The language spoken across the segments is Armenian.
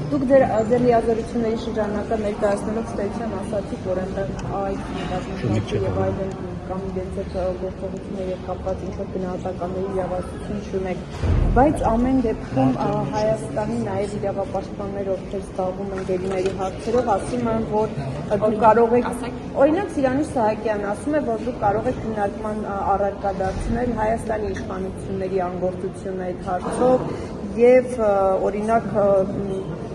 Դուք ձեր լիազորությունների շրջանակը ներկայացնելով ստեղծան ասացիք, որ այնտեղ այդ բազմաթիվ եւ այլն կամ իրենց հետ գործողությունների կապված ինչ-որ գնահատականների իրավասություն չունեք, բայց ամեն դեպքում Հայաստանի նաեւ իրավապաշտպաններ, ովքեր զբաղվում են գերիների հարցերով, ասում են, որ դուք կարող եք, օրինակ Սիրանուշ Սահակյանն ասում է, որ դուք կարող եք քննարկման առարկա դարձնել Հայաստանի իշխանությունների անգործությունը այդ հարցով եւ օրինակ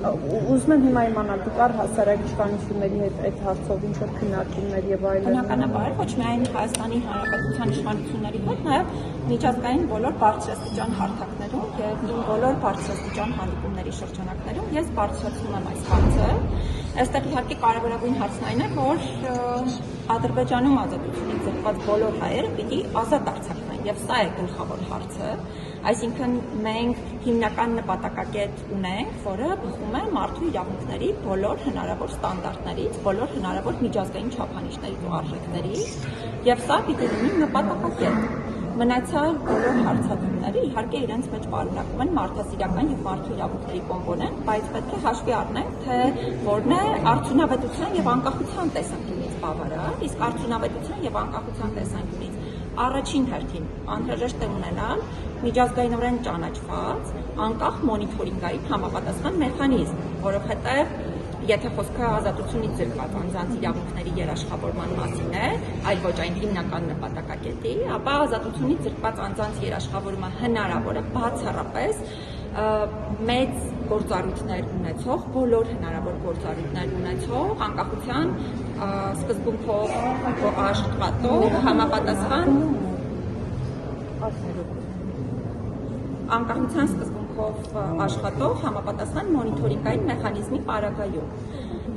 ուզում եմ հիմա իմանալ դուք առհասարակ իշխանությունների հետ այդ հարցով ինչ-որ քննարկումներ եւ այլն։ Բնականաբար ոչ միայն Հայաստանի Հանրապետության իշխանությունների հետ, նաեւ միջազգային բոլոր բարձրաստիճան հարթակներում եւ բոլոր բարձրաստիճան հանդիպումների շրջանակներում ես բարձրացնում եմ այս հարցը։ Այստեղ իհարկե կարևորագույն հարցն այն է, որ Ադրբեջանում ազատությունից զրկված բոլոր հայերը պիտի ազատ արձակվեն եւ սա է գլխավոր հարցը։ Այսինքն մենք հիմնական նպատակակետ ունենք, որը բխում է մարդու իրավունքների բոլոր հնարավոր ստանդարտներից, բոլոր հնարավոր միջազգային չափանիշներից ու արժեքներից, եւ սա պիտի լինի նպատակակետ։ Մնացյալ բոլոր հարցադրումները իհարկե իրենց մեջ պարունակում են մարդասիրական եւ մարդու իրավունքների կոմպոնենտ, բայց պետք է հաշվի առնենք, թե որն է արդյունավետության եւ անկախության տեսանկյունից բավարար, իսկ արդյունավետության եւ անկախության տեսանկյունից առաջին հերթին անհրաժեշտ է ունենալ միջազգայինորեն ճանաչված անկախ մոնիթորինգային համապատասխան մեխանիզմ, որովհետև եթե խոսքը ազատությունից զրկված անձանց իրավունքների երաշխավորման մասին է, այլ ոչ այն հիմնական նպատակակետի, ապա ազատությունից զրկված անձանց երաշխավորումը հնարավոր է բացառապես մեծ գործառույթներ ունեցող, բոլոր հնարավոր գործառույթներ ունեցող, անկախության սկզբունքով աշխատող անկախության սկզբունքով աշխատող համապատասխան մոնիթորինգային մեխանիզմի պարագայում։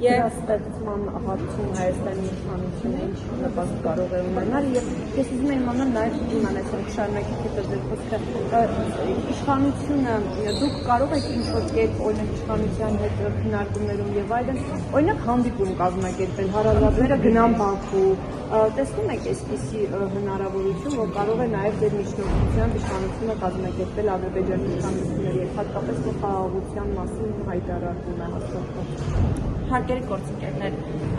Եվ ստեղծման հարցում Հայաստանի իշխանությունը ինչ նպաստ կարող է ունենալ եւ ես ուզում եմ իմանալ նաեւ իմանացեք շարունակեք հետո ձեր խոսքը իշխանությունը դուք կարող եք ինչ-որ կերպ օրինակ իշխանության հետ քննարկումներում եւ այլն օրինակ հանդիպում կազմակերպել հարազատները գնան Բաքու տեսնում եք այսպիսի հնարավորություն որ կարող է նաեւ ձեր միջնորդությամբ իշխանությունը կազմակերպել Ադրբեջանի իշխանությունների հետ հատկապես խաղաղության մասին հայտարարում է հաստատվում Հարգելի գործընկերներ,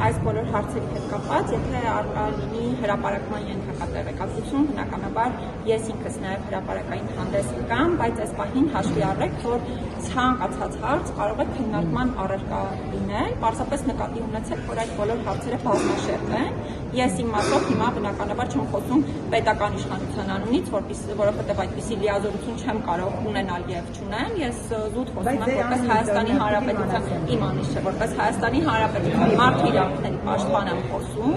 այս բոլոր հարցերի հետ կապված, եթե առկա լինի հրապարակման ենթակա տեղեկատվություն, բնականաբար ես ինքս նաև հրապարակային հանդես կգամ, բայց այս պահին հաշվի առեք, որ ցանկացած հարց կարող է քննարկման առարկա լինել, պարզապես նկատի ունեցեք, որ այդ բոլոր հարցերը բազմաշերտ են։ Ես իմ մասով հիմա բնականաբար չեմ խոսում պետական իշխանության անունից, որովհետև այդպիսի լիազորություն չեմ կարող ունենալ եւ չունեմ, ես զուտ խոսում եմ որպես Հայաստանի Հանրապետության իմ անունից չէ, որպես Հայաստանի Հանրապետության մարդու իրավունքների պաշտպան եմ խոսում,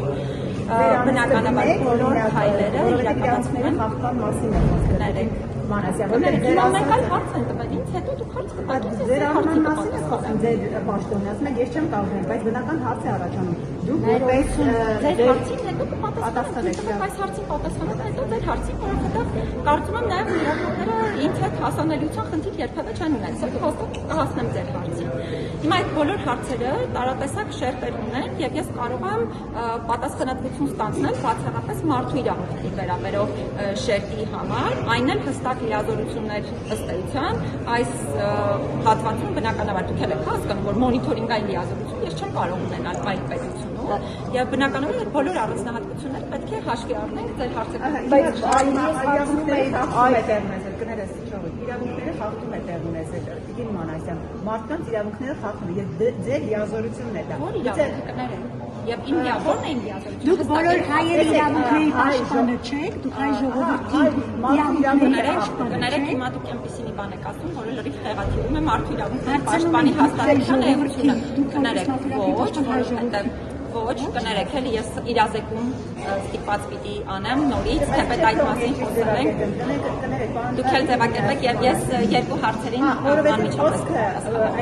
բնականաբար բոլոր հայերը իրականացնում են հաղթան մասին եմ խոսում Մանասյան, որտեղ ձեր մեկ այլ հարց են տվել ինձ, հետո դուք հարց կտաք, ձեր անման մասին է խոսում, ձեր պաշտոնը, ասում եք, ես չեմ կարող, բայց բնական հարց է առաջանում, դուք որպես ձեր հարցին հետո կպատասխանեք, այս հարցին պատասխանեք, հետո ձեր հարցին, որովհետև կարծում եմ նաև իրականները ինձ հետ հասանելիության խնդիր երբևէ չեն ունեցել, հաստատ կհասնեմ ձեր հարցին։ Հիմա այդ բոլոր հարցերը տարատեսակ շերտեր ունեն եւ ես կարող եմ պատասխանատվություն ստանձնել բացառապես մարդու իրավունքների վերաբերող շերտի համար, այն էլ հստակ լիազորություններ ըստ էության այս հատվածում բնականաբար դուք եք հասկանում, որ մոնիթորինգային լիազորություն ես չեմ կարող ունենալ այլ պետությունում եւ բնականաբար այդ բոլոր առանձնահատկությունները պետք է հաշվի առնենք ձեր հարցը։ Բայց իրավունքները խախտում է տեղ ունեցել Տիկին Մանասյան, մարդկանց իրավունքները խախտում եւ ձեր լիազորությունն է դա։ Որ իրավունքներ են։ Եվ իմ որն է իմ լիազորությունը։ Դուք բոլոր հայերի իրավունքների պաշտպանը չեք, դուք հայ ժողովրդի իրավունքների պաշտպանը չեք։ Կներեք, հիմա դուք այնպեսի մի բան եք ասում, որը լրիվ խեղաթյուրում է մարդու իրավունքների պաշտպանի հաստատության էությունը։ Կներեք, ոչ, կներեք, էլի ես իրազեկում ստիպված պիտի անեմ նորից, թեպետ այդ մասին խոսել ենք։ Դուք էլ ձևակերպեք եւ ես երկու հարցերին անմիջապես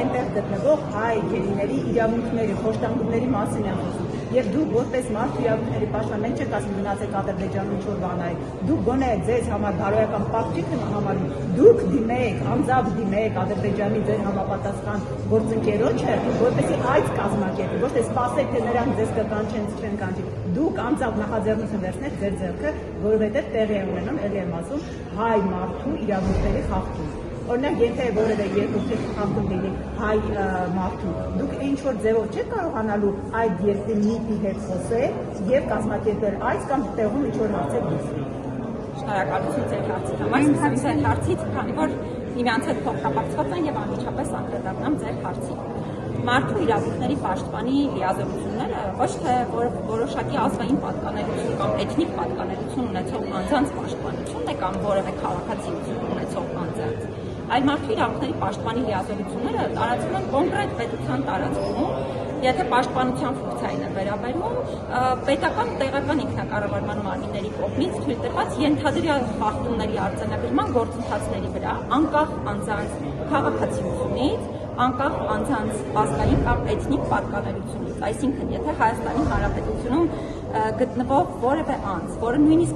այնտեղ գտնվող հայ գերիների իրավունքների, խոշտանգումների մասին եմ խոսում։ Եվ դուք որպես մարդու իրավունքների պաշտպան մենք չեք ասում մնացեք Ադրբեջանում ինչ-որ բան արեք։ Դուք գոնե ձեզ համար բարոյական պարտիկ եմ համարում։ Դուք դիմեք, անձամբ դիմեք Ադրբեջանի ձեր համապատասխան գործընկերոջը, որպեսզի այդ կազմակերպի, ոչ թե սպասեք թե նրանք ձեզ կկանչեն, չեն կանչի։ Դուք անձամբ նախաձեռնություն վերցնեք ձեր ձեռքը, որովհետև տեղի է ունենում, ելի եմ ասում, հայ մարդու իրավունքների խախտում։ օրինակ եթե որևէ երկրի խախտում լինի հայ մարդու, դուք ինչ որ ձևով չեք կարողանալու այդ երկրի նիպի հետ խոսել եւ կազմակերպել այս կամ տեղում ինչ որ հարցեր լուծել։ Շնորհակալություն ձեր հարցի համար, սկսեմ ձեր հարցից, քանի որ միմյանց հետ փոխկապակցված են եւ անմիջապես անդրադառնամ ձեր հարցին։ Մարդու իրավունքների պաշտպանի լիազորությունները ոչ թե որոշակի ազգային պատկանելություն կամ էթնիկ պատկանելություն ունեցող անձանց պաշտպանությունն է կամ որևէ քաղաքացիություն ունեցող անձանց, այլ մարդու իրավունքների պաշտպանի լիազորությունները տարածվում են կոնկրետ պետության տարածքում, եթե պաշտպանության ֆունկցիային է վերաբերում պետական ու տեղական ինքնակառավարման մարմինների կողմից թույլ տրված ենթադրյալ խախտումների արձանագրման գործընթացների վրա, անկախ անձանց քաղաքացիությունից, անկախ անձանց ազգային կամ էթնիկ պատկանելությունից, այսինքն եթե Հայաստանի Հանրապետությունում գտնվող որևէ անձ, որը նույնիսկ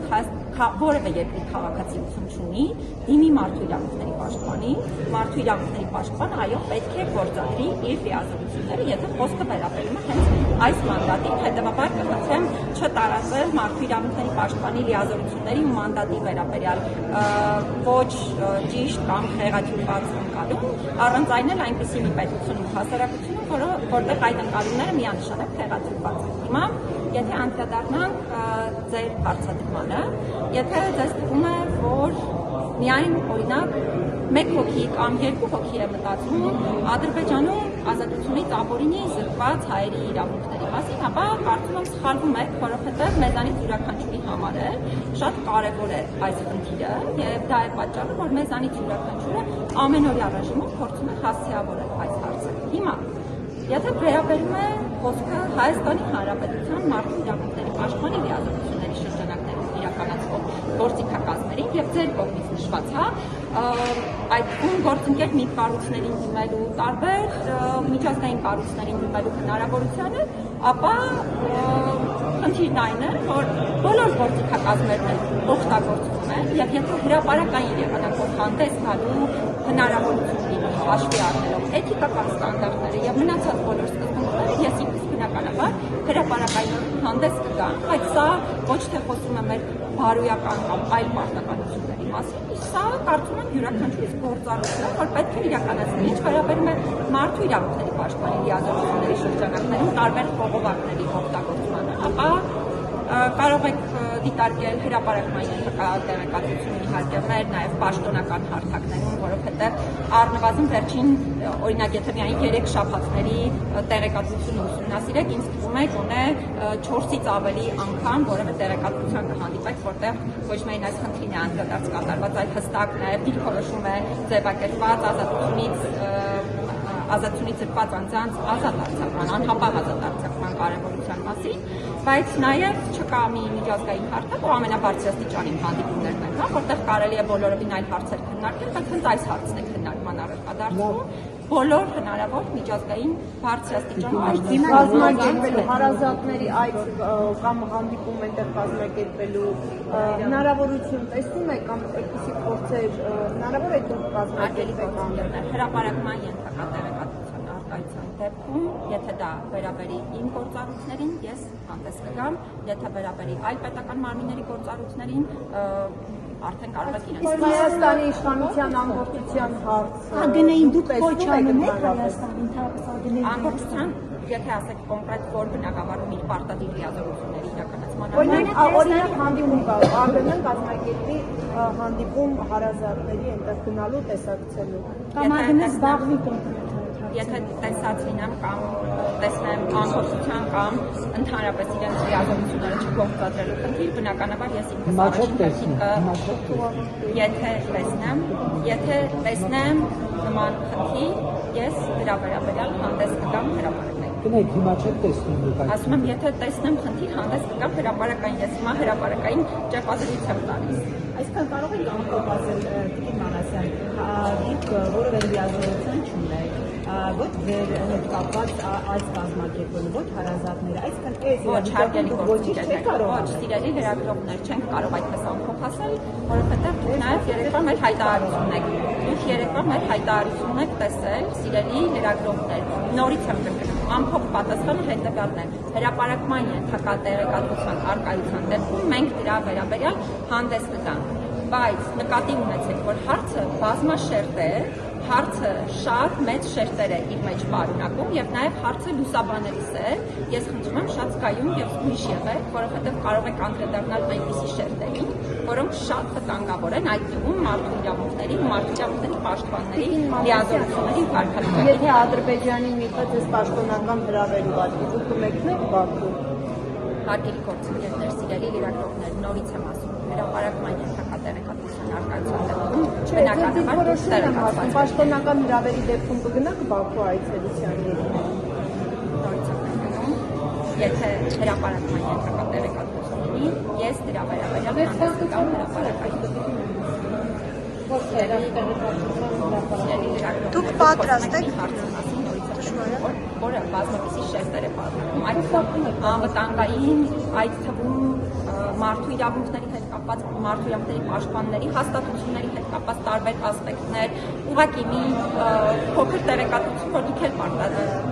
որևէ երկրի քաղաքացիություն չունի, դիմի մարդու իրավունքների պաշտպանի, մարդու իրավունքների պաշտպանը այո պետք է գործադրի իր լիազորությունները, եթե խոսքը վերաբերում է հենց այս մանդատին, հետևաբար կխնդրեմ չտարածել մարդու իրավունքների պաշտպանի լիազորությունների ու մանդատի վերաբերյալ ոչ ճիշտ կամ խեղաթյուրված ընկալում, առանց այն էլ այնպիսի մի պետություն ու հասարակությունում, որտեղ այդ ընկալումները միանշանակ խեղաթյուրված են։ Հիմա եթե անդրադառնանք ձեր հարցադրմանը, եթե ձեզ թվում է, որ միայն օրինակ մեկ հոգի կամ երկու հոգի է մտածում Ադրբեջանում ազատությունից ապօրինի զրկված հայերի իրավունքների մասին, ապա կարծում եմ սխալվում եք, որովհետև մեզանից յուրաքանչյուրի համար է շատ կարևոր է այս խնդիրը եւ դա է պատճառը, որ մեզանից յուրաքանչյուրը ամենօրյա ռեժիմում փորձում է հասցեավորել այս հարցը։ Հիմա եթե վերաբերում է խոսքը Հայաստանի Հանրապետության մարդու իրավունքների պաշտպանի լիազորությունների շրջանակներում իրականացվող գործիքակազմերին եւ ձեր կողմից նշված, այդ գործընկեր միտկառույցներին դիմելու, տարբեր միջազգային կառույցներին դիմելու հնարավորությանը, ապա խնդիրն այն է, որ բոլոր գործիքակազմերն օգտագործվում են եւ եթե հրապարակային եղանակով հանդես գալու հնարավորություն լինի հաշվի առնելով էթիկական ստանդարտները եւ մնացած բոլոր սկզբունքները, ես ինքս բնականաբար հրապարակային հանդես կգամ, բայց սա ոչ թե խոսում է մեր բարոյական կամ այլ պարտականությունների մասին, սա կարծում եմ յուրաքանչյուրիս գործառույթն է, որ պետք է իրականացնել, ինչ վերաբերում է մարդու իրավունքների պաշտպանի լիազորությունների շրջանակներում տարբեր խողովակների օգտագործմանը, ապա կարող եք դիտարկել հրապարակման տեղեկատվությունը իհարկե մեր նաև պաշտոնական հարթակներում, որովհետև առնվազն վերջին օրինակ եթե միայն 3 շաբաթների տեղեկատվությունը ուսումնասիրեք, ինձ թվում է գոնե 4-ից ավելի անգամ որևէ տեղեկատվության կհանդիպեք, որտեղ ոչ միայն այս խնդրին է անդրադարձ կատարված, այլ հստակ նաև դիրքորոշում է ձևակերպված ազատությունից զրկված անձանց ազատ արձակման, անհապաղ ազատ արձակման կարևորության մասին, բայց նաև չկա մի միջազգային հարթակ, որ ամենաբարձրաստիճանի հանդիպումներն են, որտեղ կարելի է բոլորովին այլ հարցեր քննարկել, բայց հենց այս հարցն է քննարկման առարկադարձում, բոլոր հնարավոր միջազգային բարձրաստիճան կազմակերպելու հարազատների այդ կամ հանդիպում այնտեղ կազմակերպելու հնարավորություն տեսնում եք կամ այդպիսի փորձեր հնարավոր է դուք կազմակերպեք հրապարակման ենթակա տեղեկատվության արտահայտության դեպքում, եթե դա վերաբերի իմ գործառույթներին, ես հանդես կգամ, եթե վերաբերի այլ պետական մարմինների գործառույթներին, արդեն կարող եք իրենց Հայաստանի իշխանության անկողջության հարցը ԱԳՆ-ին դուք ոչ անում եք Հայաստանի ընդհանրապես ԱԳՆ-ի անկողջության, եթե ասեք կոնկրետ որ բնակավարում իր պարտադիր լիազորությունների իրականացման օրինակ հանդիպում կա, ԱԳՆ-ն կազմակերպի հանդիպում հարազատների այնտեղ գնալու տեսակցելու կամ ԱԳՆ-ը զբաղվի կոնկրետ եթե տեսած լինեմ կամ տեսնեմ անկողջության կամ ընդհանրապես իրենց լիազորությունները չգործադրելու խնդիր, բնականաբար ես ինքս առաջին եթե տեսնեմ նման խնդիր, ես դրա վերաբերյալ հանդես կգամ հրապարակային։ Գնայք հիմա չեք տեսնում դուք այդ։ Ասում եմ, եթե տեսնեմ խնդիր, հանդես կգամ հրապարակային, ես հիմա հրապարակային ճեպազրույց եմ տալիս։ Այսքան կարող եք անկոպասել Տիկին Մանասյան, դուք որևէ լիազորություն չունեք, ոչ ձեր հետ կապված այս կազմակերպությունը, ոչ հարազատները, այսքան ոչ հարգելի գործիքներ, ոչ սիրելի լրագրողներ չենք կարող այդպես ամփոփ ասել, որովհետև դուք նաև երեկվա մեր հայտարարությունն եք, տեսել, սիրելի լրագրողներ, նորից եմ կրկնում, ամփոփ պատասխանը հետևյալն է, հրապարակման ենթակա տեղեկատվության առկայության դեպքում մենք դրա վերաբերյալ հանդես կգանք։ բայց նկատի ունեցեք, որ հարցը բազմաշերտ է, հարցը շատ մեծ շերտեր է իր մեջ պարունակում եւ նաեւ հարցը լուսաբանելիս է։ Ես խնդրում եմ շատ զգայուն եւ զգույշ եղեք, որովհետեւ կարող եք անդրադառնալ այնպիսի շերտերին, որոնք շատ վտանգավոր են, այդ թվում մարդու իրավունքների պաշտպանների լիազորությունների կարգավորման։ Եթե Ադրբեջանի միտը ձեզ պաշտոնական հրավեր ուղարկի, դուք կմեկնեք Բաքու։ Հարգելի գործընկերներ, սիրելի լրագրողներ, նորից եմ ասում, հրապարակման ենթակա տեղեկատվության արկայության դեպքում պաշտոնական հրավերի դեպքում կգնաք Բաքու այցելության երկրին։ Նորից եմ ասում, եթե հրապարակման ենթակա տեղեկատվություն ունի, ես դրա վերաբերյալ հանդեսական հրապարակային։ Դուք պատրաստ եք որը բազմապիսի շերտեր է պատմում, այդ թվում անվտանգային, այդ թվում մարդու իրավունքների հետ կապված, մարդու իրավունքների պաշտպանների հաստատությունների հետ կապված տարբեր ասպեկտներ, ուղղակի մի փոքր տեղեկատվություն, որ դուք էլ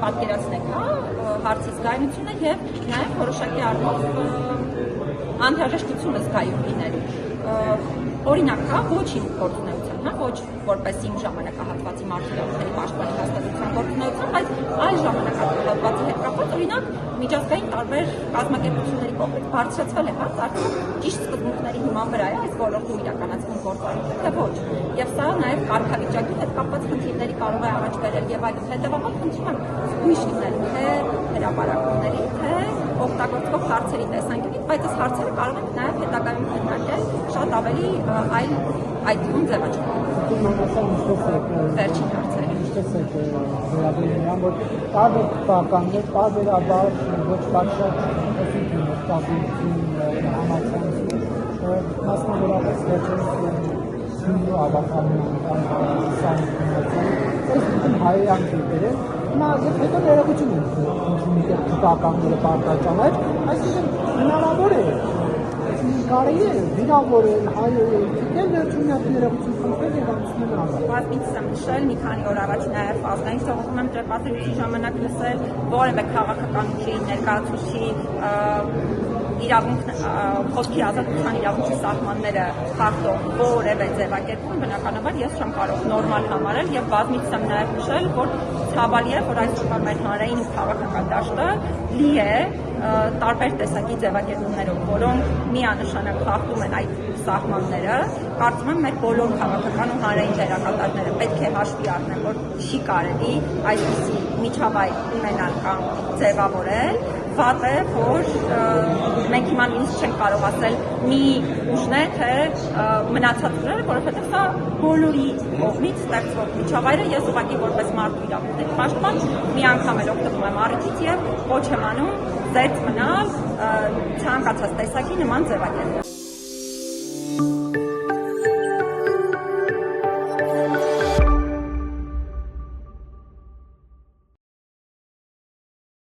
պատկերացնեք հարցի զգայունությունը եւ նաեւ որոշակի առումով անհրաժեշտությունը զգայուն լինելու։ Օրինակ, ոչ իմ գործունեության, ոչ որպես իմ ժամանակահատվածի մարդու իրավունքների պաշտպանի հաստատության գործունեության, բայց այլ ժամանակահատվածի հետ կապված, օրինակ, միջազգային տարբեր կազմակերպությունների կողմից բարձրացվել է հարց, արդյոք ճիշտ սկզբունքների հիման վրա է այս ոլորտում իրականացվում գործառույթը, թե ոչ։ Եվ սա նաև կարգավիճակի հետ կապված խնդիրների կարող է առաջ բերել եւ այլն։ Հետևաբար խնդրում եմ զգույշ լինել թե հրապարակումների, թե օգտագործվող հարցերի տեսանկյունից, բայց այս հարցերը կարող են նաև հետագայում քննարկել շատ ավելի այդ թվում ձևաչափով։ Վերջին հարցերը։ Ինչպես է վերաբերում, որ տարբեր պարկաններ, տարբերաբար ոչ պատշաճ ուսումն ստացություն համացանցում, մասնավորապես վերջերս սյունու ավականության այս հայերան կերպերը, հիմա եւ հետո ներողություն են գիտականները պարտաճաներ, այսինքն հնարավոր է կարելի է վիրավորել, հայերել, թիկել վերջունյակ ներողություն խնդրել եւ անցնել անձը։ Պատմիցս եմ նշել, մի քանի օր առաջ նաև ազգային ժողովում եմ դեպատերության ժամանակ լսել որևէ քաղաքական ուժի ներկայացուցիչ իրավունք խոսքի ազատության իրավունքի սահմանները խախտող որևէ ձևակերպում բնականաբար ես չեմ կարող նորմալ համարել եւ բազմիցս եմ նաև նշել, որ ցավալի է, որ այսօրվա մեր հանրային ու քաղաքական դաշտը լի է տարբեր տեսակի ձևակերպումներով, որոնք միանշանակ խախտում են այդ սահմանները, կարծում եմ մեր բոլոր քաղաքական ու հանրային դերակատարները պետք է հաշվի առնեն, որ չի կարելի այսպիսի միջավայր ունենալ կամ ձևավորել, վատ է, որ մենք հիմա նույնիսկ չենք կարող ասել մի ուժն է, թե մնացածները, որովհետև սա բոլորի կողմից ստեղծվող միջավայր է, ես ուղղակի որպես մարդու իրավունքների պաշտպան մի անգամ էլ օգտվում եմ առիթից եւ ոչ եմ անում զերծ մնալ ցանկացած տեսակի նման ձևակերպել։